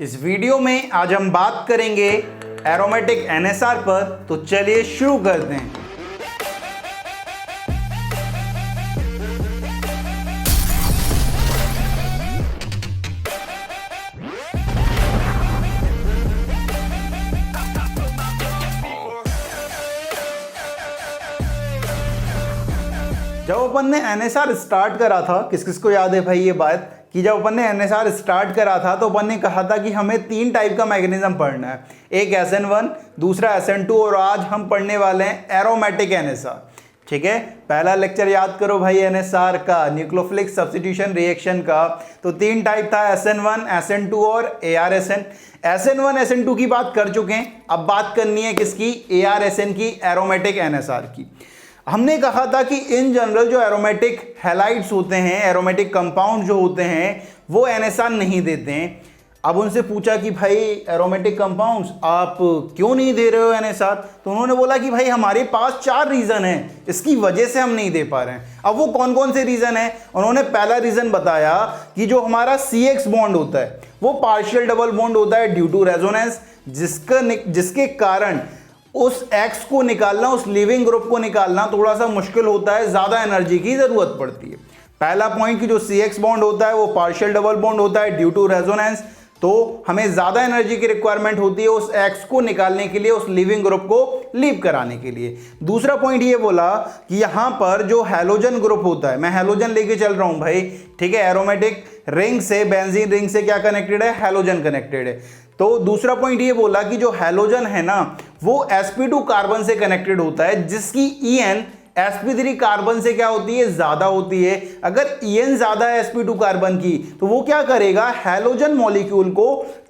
इस वीडियो में आज हम बात करेंगे एरोमेटिक एनएसआर पर, तो चलिए शुरू करते हैं। जब अपन ने एनएसआर स्टार्ट करा था, किस किस को याद है भाई ये बात कि जब अपन ने एनएसआर स्टार्ट करा था तो अपन ने कहा था कि हमें 3 टाइप का मैकेनिज्म पढ़ना है, एक SN1, दूसरा SN2 और आज हम पढ़ने वाले हैं एरोमेटिक एनएसआर। ठीक है, पहला लेक्चर याद करो भाई एनएसआर का, न्यूक्लियोफिलिक सब्स्टिट्यूशन रिएक्शन का। तो 3 टाइप था, SN1, SN2 और ARSN। SN1 SN2 की बात कर चुके हैं, अब बात करनी है किसकी, ARSN की, एरोमेटिक एनएसआर की। हमने कहा था कि इन जनरल जो एरोमेटिक हैलाइड्स होते हैं, एरोमेटिक कंपाउंड जो होते हैं, वो एनएसआर नहीं देते हैं। अब उनसे पूछा कि भाई एरोमेटिक कंपाउंड्स आप क्यों नहीं दे रहे हो एनएसआर, तो उन्होंने बोला कि भाई हमारे पास 4 रीज़न हैं, इसकी वजह से हम नहीं दे पा रहे हैं। अब वो कौन कौन से रीज़न हैं? उन्होंने पहला रीज़न बताया कि जो हमारा CX बॉन्ड होता है वो पार्शियल डबल बॉन्ड होता है ड्यू टू रेजोनेंस, जिसके कारण उस X को निकालना, उस लिविंग ग्रुप को निकालना थोड़ा सा मुश्किल होता है, ज़्यादा एनर्जी की ज़रूरत पड़ती है। पहला पॉइंट कि जो CX बॉन्ड होता है वो पार्शियल डबल बॉन्ड होता है ड्यू टू रेजोनेंस, तो हमें ज़्यादा एनर्जी की रिक्वायरमेंट होती है उस X को निकालने के लिए, उस लिविंग ग्रुप को लीव कराने के लिए। दूसरा पॉइंट ये बोला कि यहाँ पर जो हैलोजन ग्रुप होता है, मैं हैलोजन लेके चल रहा हूँ भाई, ठीक है, एरोमेटिक रिंग से, बेंजीन रिंग से क्या कनेक्टेड है, हैलोजन कनेक्टेड है। तो दूसरा पॉइंट ये बोला कि जो हैलोजन है ना वो sp2 कार्बन से कनेक्टेड होता है, जिसकी En sp3 कार्बन से क्या होती है, ज्यादा होती है। अगर En ज्यादा है sp2 कार्बन की तो वो क्या करेगा, हैलोजन मॉलिक्यूल को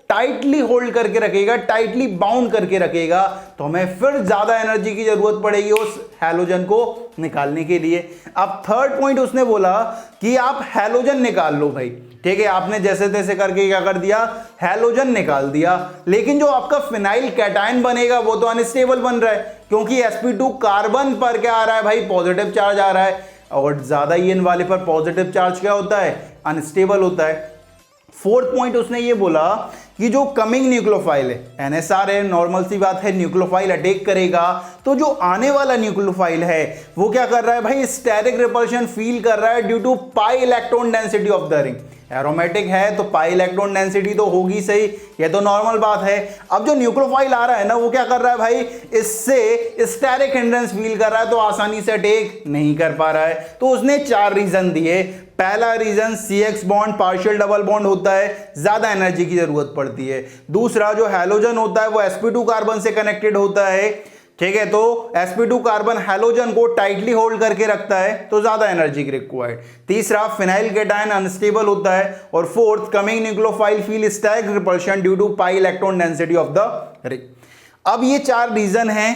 टाइटली होल्ड करके रखेगा, टाइटली बाउंड करके रखेगा, तो हमें फिर ज्यादा एनर्जी की जरूरत पड़ेगी उस हैलोजन को निकालने के लिए। अब थर्ड पॉइंट उसने बोला कि आप हैलोजन निकाल लो भाई, ठीक है, आपने जैसे तैसे करके क्या कर दिया, हैलोजन निकाल दिया, लेकिन जो आपका फिनाइल कैटायन बनेगा वो तो अनस्टेबल बन रहा है, क्योंकि sp2 कार्बन पर क्या आ रहा है भाई, पॉजिटिव चार्ज आ रहा है, और ज्यादा En वाले पर पॉजिटिव चार्ज क्या होता है, अनस्टेबल होता है। फोर्थ पॉइंट उसने ये बोला कि जो कमिंग न्यूक्लियोफाइल है, एनएसआर है, नॉर्मल सी बात है, न्यूक्लियोफाइल अटैक करेगा, तो जो आने वाला न्यूक्लियोफाइल है वो क्या कर रहा है भाई, स्टेरिक रिपल्शन फील कर रहा है due to pi electron density of the ring. Aromatic है तो पाई इलेक्ट्रॉन डेंसिटी तो होगी सही, ये तो नॉर्मल बात है। अब जो न्यूक्लियोफाइल आ रहा है ना वो क्या कर रहा है भाई, इससे स्टेरिक हिंड्रेंस फील कर रहा है, तो आसानी से अटैक नहीं कर पा रहा है। तो उसने 4 रीजन दिए। पहला reason CX bond partial double bond होता है, ज्यादा एनर्जी की जरूरत पड़ती है। दूसरा जो हैलोजन होता है वो sp2 कार्बन से कनेक्टेड होता है, ठीक है, तो sp2 कार्बन हैलोजन को टाइटली होल्ड करके रखता है, तो ज्यादा एनर्जी की रिक्वायर्ड। तीसरा फिनाइल कैटायन अनस्टेबल होता है, और fourth coming nucleophile feel steric repulsion due to pi electron density of the ring. अब ये 4 रीजन हैं,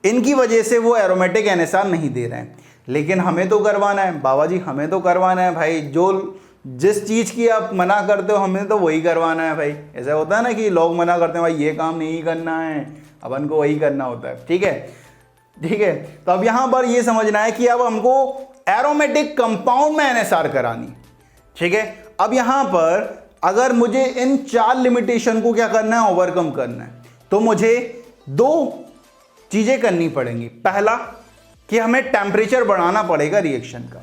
इनकी वजह से वो एरोमेटिक एनएसआर नहीं दे रहे हैं, लेकिन हमें तो करवाना है बाबा जी, हमें तो करवाना है भाई, जो जिस चीज की आप मना करते हो हमें तो वही करवाना है भाई। ऐसा होता है ना कि लोग मना करते हैं भाई ये काम नहीं करना है, अपन को वही करना होता है, ठीक है, ठीक है। तो अब यहां पर ये समझना है कि अब हमको एरोमेटिक कंपाउंड में एनएसआर करानी, ठीक है। अब यहां पर अगर मुझे इन 4 लिमिटेशन को क्या करना है, ओवरकम करना है, तो मुझे 2 चीजें करनी पड़ेंगी। पहला कि हमें टेम्परेचर बढ़ाना पड़ेगा रिएक्शन का।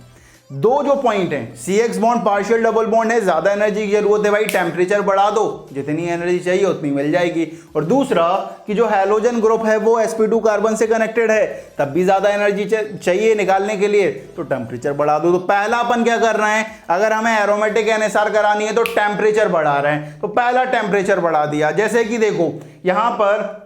2 जो पॉइंट हैं, CX bond partial double bond है, ज्यादा एनर्जी की जरूरत है भाई, टेम्परेचर बढ़ा दो, जितनी एनर्जी चाहिए उतनी मिल जाएगी। और दूसरा कि जो हैलोजन ग्रुप है वो sp2 कार्बन से कनेक्टेड है, तब भी ज्यादा एनर्जी चाहिए निकालने के लिए, तो टेम्परेचर बढ़ा दो। तो पहला अपन क्या कर रहे हैं, अगर हमें एरोमेटिक एनएसआर करानी है तो टेम्परेचर बढ़ा रहे हैं, तो पहला टेम्परेचर बढ़ा दिया। जैसे कि देखो यहां पर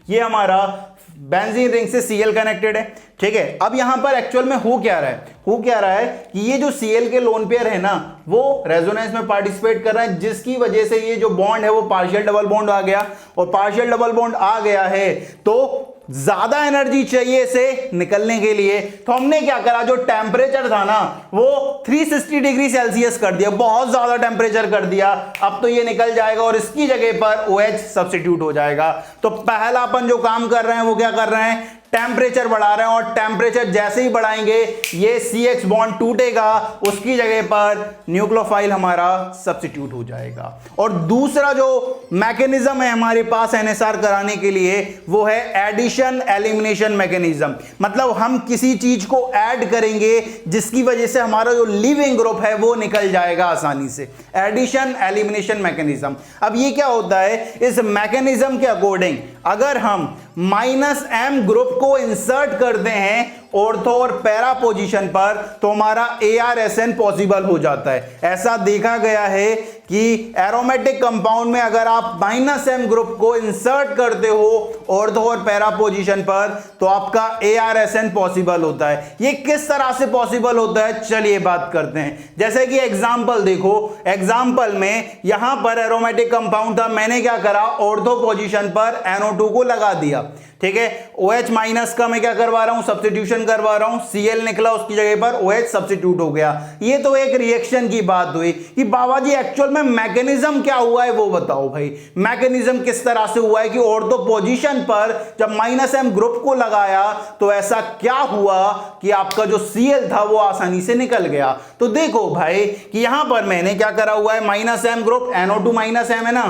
ये हमारा बेंजीन रिंग से Cl कनेक्टेड है, ठीक है। अब यहां पर एक्चुअल में हो क्या रहा है कि ये जो Cl के लोन पेयर है ना वो रेजोनेंस में पार्टिसिपेट कर रहा है, जिसकी वजह से ये जो बॉन्ड है वो पार्शियल डबल बॉन्ड आ गया, और पार्शियल डबल बॉन्ड आ गया है तो ज्यादा एनर्जी चाहिए इसे निकलने के लिए। तो हमने क्या करा, जो टेम्परेचर था ना वो 360 डिग्री सेल्सियस कर दिया, बहुत ज्यादा टेम्परेचर कर दिया। अब तो ये निकल जाएगा और इसकी जगह पर OH सब्स्टिट्यूट हो जाएगा। तो पहला अपन जो काम कर रहे हैं वो क्या कर रहे हैं, टेम्परेचर बढ़ा रहे हैं और टेम्परेचर जैसे ही बढ़ाएंगे ये CH बॉन्ड टूटेगा, उसकी जगह पर न्यूक्लियोफाइल हमारा सब्स्टिट्यूट हो जाएगा। और दूसरा जो मैकेनिज्म है हमारे पास NSR कराने के लिए वो है एडिशन एलिमिनेशन मैकेनिज्म। मतलब हम किसी चीज को ऐड करेंगे जिसकी वजह से हमारा जो लिविंग ग्रुप है वो निकल जाएगा आसानी से, एडिशन एलिमिनेशन मैकेनिज्म। अब ये क्या होता है, इस मैकेनिज्म के अकॉर्डिंग अगर हम -m ग्रुप को इंसर्ट करते हैं ऑर्थो और पैरा पोजीशन पर तो हमारा ARSN पॉसिबल हो जाता है। ऐसा देखा गया है कि एरोमेटिक कंपाउंड में अगर आप -m ग्रुप को इंसर्ट करते हो ऑर्थो और पैरा पोजीशन पर तो आपका ARSN पॉसिबल होता है। ये किस तरह से पॉसिबल होता है, चलिए बात करते हैं। जैसे कि एग्जांपल देखो, एग्जांपल में यहां पर एरोमेटिक कंपाउंड था, मैंने क्या करा, ऑर्थो पोजीशन पर NO2 को लगा दिया, ठीक है। OH माइनस का मैं क्या करवा रहा हूं, सब्स्टिट्यूशन करवा रहा हूं, Cl निकला, उसकी जगह पर OH सब्स्टिट्यूट हो गया। ये तो एक रिएक्शन की बात हुई कि बाबा जी एक्चुअल में मैकेनिज्म क्या हुआ है वो बताओ भाई। मैकेनिज्म किस तरह से हुआ है कि ऑर्थो पोजीशन पर जब -m ग्रुप को लगाया तो ऐसा क्या हुआ कि आपका जो Cl था वो आसानी से निकल गया। तो देखो भाई कि यहां पर मैंने क्या करा हुआ है, -m ग्रुप, NO2 -m है ना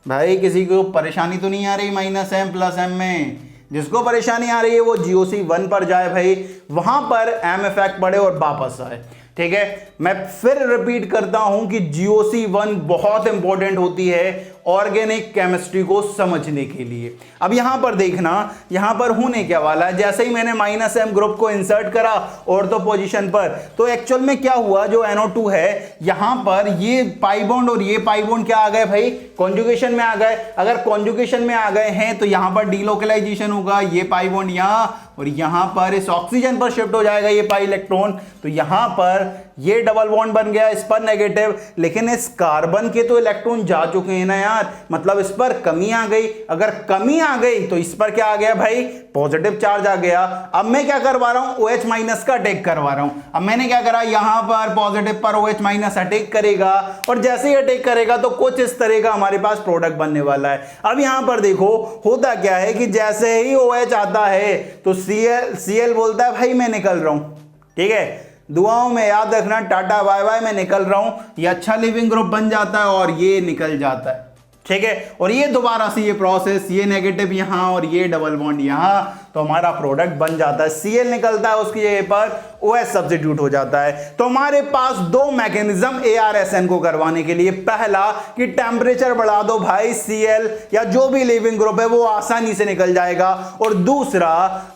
भाई। किसी को परेशानी तो नहीं आ रही -m + m में? जिसको परेशानी आ रही है वो GOC1 पर जाए भाई, वहां पर M इफेक्ट पड़े और वापस आए, ठीक है। मैं फिर रिपीट करता हूं कि GOC1 बहुत इंपॉर्टेंट होती है ऑर्गेनिक केमिस्ट्री को समझने के लिए। अब यहां पर देखना, यहां पर होने क्या वाला है, जैसे ही मैंने -m ग्रुप को इंसर्ट करा ऑर्थो पोजीशन पर तो एक्चुअल में क्या हुआ, जो NO2 है यहां पर ये पाई बॉन्ड और ये पाई बॉन्ड क्या आ गए भाई, कॉन्जुगेशन में आ गए। अगर कॉन्जुगेशन में आ गए हैं तो यहां पर डीलोकलाइजेशन होगा, ये पाई बॉन्ड यहां और यहां पर इस ऑक्सीजन पर शिफ्ट हो जाएगा ये पाई इलेक्ट्रॉन, तो यहां पर ये डबल बॉन्ड बन गया, इस पर नेगेटिव, लेकिन इस कार्बन के तो इलेक्ट्रॉन जा चुके हैं ना यार, मतलब इस पर कमी आ गई। अगर कमी आ गई तो इस पर क्या आ गया भाई, पॉजिटिव चार्ज आ गया। अब मैं क्या करवा रहा हूं, OH माइनस का अटैक करवा रहा हूं। अब मैंने क्या करा, यहां पर पॉजिटिव पर OH माइनस अटैक करेगा और जैसे ही अटैक करेगा तो कुछ इस तरह का हमारे पास प्रोडक्ट बनने वाला है। अब यहां पर देखो होता क्या है कि जैसे ही OH आता है तो Cl बोलता है भाई मैं निकल रहा हूं, ठीक है। दुआओं में याद रखना, टाटा बाय बाय, मैं निकल रहा हूं। ये अच्छा लिविंग ग्रुप बन जाता है और ये निकल जाता है, ठीक है। और ये दोबारा से ये प्रोसेस, ये नेगेटिव यहां और ये डबल बॉन्ड यहां, तो हमारा प्रोडक्ट बन जाता है। Cl निकलता है, उसकी जगह पर OH सब्स्टिट्यूट हो जाता है। तो हमारे पास दो मैकेनिज्म ARSN को करवाने के लिए, पहला कि टेम्परेचर बढ़ा दो भाई, Cl या जो भी लिविंग ग्रुप है वो आसानी से निकल जाएगा। और दूसरा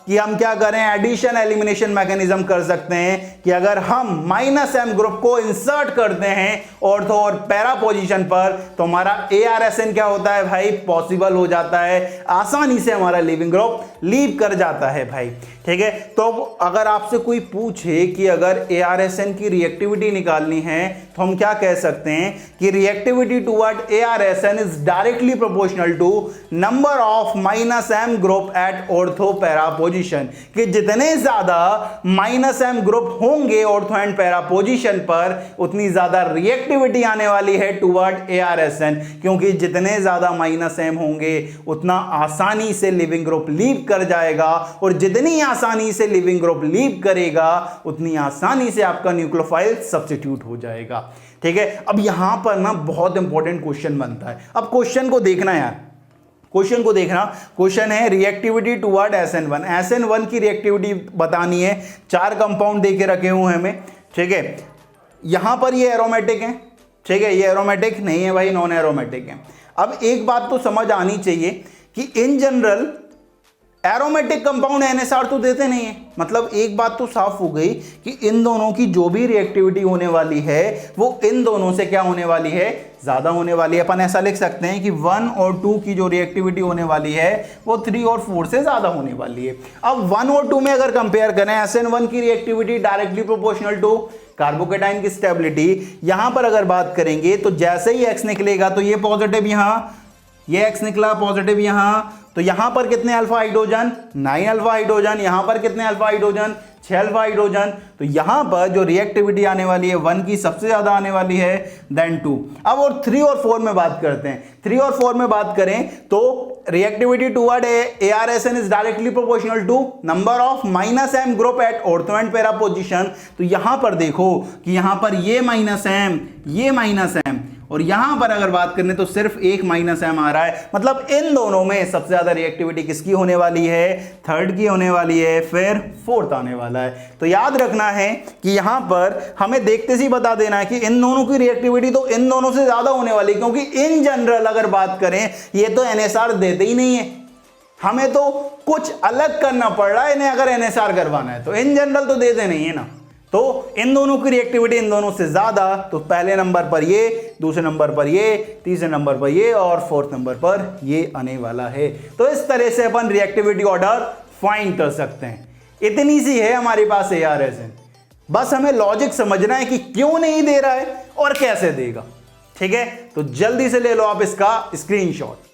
कि हम क्या करें, एडिशन एलिमिनेशन मैकेनिज्म कर सकते हैं कि अगर हम -m ग्रुप को इंसर्ट करते हैं ऑर्थो और पैरा पोजीशन पर तो हमारा ARSN क्या होता है भाई, पॉसिबल हो जाता है, आसानी से हमारा लिविंग ग्रुप लीव कर जाता है भाई, ठीक है। तो अगर आपसे कोई पूछे कि अगर ARSN की रिएक्टिविटी निकालनी है तो हम क्या कह सकते हैं कि reactivity toward ARSN is directly proportional to number of -m group at ortho para position, कि जितने ज्यादा -m ग्रुप होंगे ऑर्थो एंड पैरा पोजीशन पर उतनी ज्यादा रिएक्टिविटी आने वाली है टुवर्ड ARSN, क्योंकि जितने ज्यादा -m होंगे उतना आसानी से लिविंग ग्रुप लीव कर जाएगा और जितनी आसानी से लिविंग ग्रुप लीव करेगा उतनी आसानी से आपका न्यूक्लियोफाइल सब्स्टिट्यूट हो जाएगा, ठीक है। अब यहां पर ना बहुत इंपॉर्टेंट क्वेश्चन बनता है। अब क्वेश्चन को देखना यार, क्वेश्चन को देखना। क्वेश्चन है रिएक्टिविटी टुवर्ड SN1। SN1 की रिएक्टिविटी बतानी है, 4 कंपाउंड देके रखे हुए हैं हमें, ठीक है। यहां पर ये एरोमेटिक है, ठीक है, ये एरोमेटिक नहीं है भाई, नॉन एरोमेटिक है। अब एक बात तो समझ आनी चाहिए कि in general aromatic compound NSR तो देते नहीं है। मतलब एक बात तो साफ हो गई कि इन दोनों की जो भी रिएक्टिविटी होने वाली है वो इन दोनों से क्या होने वाली है, ज्यादा होने वाली है। अपन ऐसा लिख सकते हैं कि 1 और 2 की जो रिएक्टिविटी होने वाली है वो 3 और 4 से ज्यादा होने वाली है। अब 1 और 2 में अगर कंपेयर करें, SN1 की reactivity directly proportional to carbocation की स्टेबिलिटी। यहां पर अगर बात करेंगे तो जैसे ही X निकलेगा तो ये पॉजिटिव यहां ये X निकला पॉजिटिव यहाँ, तो यहाँ पर कितने अल्फा हाइड्रोजन, 9 अल्फा हाइड्रोजन, यहाँ पर कितने अल्फा हाइड्रोजन, 6 अल्फा हाइड्रोजन। तो यहाँ पर जो रिएक्टिविटी आने वाली है 1 की सबसे ज़्यादा आने वाली है देन 2। अब और 3 और 4 में बात करते हैं। 3 और 4 में बात करें तो reactivity toward ARSN is directly proportional to number of -m group at ortho and para position. तो यहाँ पर देखो कि यहाँ पर ये -m, ये -m, और यहां पर अगर बात करें तो सिर्फ एक -m आ रहा है। मतलब इन दोनों में सबसे ज्यादा रिएक्टिविटी किसकी होने वाली है, थर्ड की होने वाली है, फिर फोर्थ आने वाला है। तो याद रखना है कि यहां पर हमें देखते ही बता देना है कि इन दोनों की रिएक्टिविटी तो इन दोनों से ज्यादा होने वाली है, क्योंकि इन जनरल अगर बात करें ये तो NSR देते ही नहीं है, हमें तो कुछ अलग करना पड़ रहा है इन्हें अगर NSR करवाना है। तो इन जनरल तो देते नहीं है ना। तो इन दोनों की रिएक्टिविटी इन दोनों से ज्यादा, तो पहले नंबर पर ये, दूसरे नंबर पर ये, तीसरे नंबर पर ये और फोर्थ नंबर पर ये आने वाला है। तो इस तरह से अपन रिएक्टिविटी ऑर्डर फाइंड कर सकते हैं। इतनी सी है हमारे पास ARSN, बस हमें लॉजिक समझना है कि क्यों नहीं दे रहा है और कैसे देगा। ठीक है, तो जल्दी से ले लो आप इसका स्क्रीनशॉट।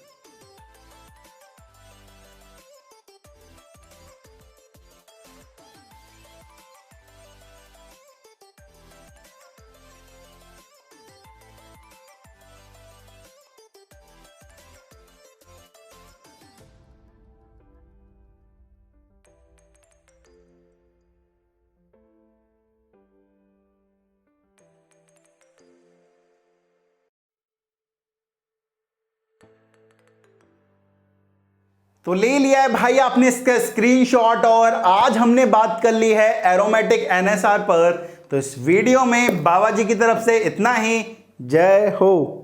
तो ले लिया है भाई आपने इसका स्क्रीनशॉट, और आज हमने बात कर ली है एरोमेटिक NSR पर। तो इस वीडियो में बाबा जी की तरफ से इतना ही। जय हो।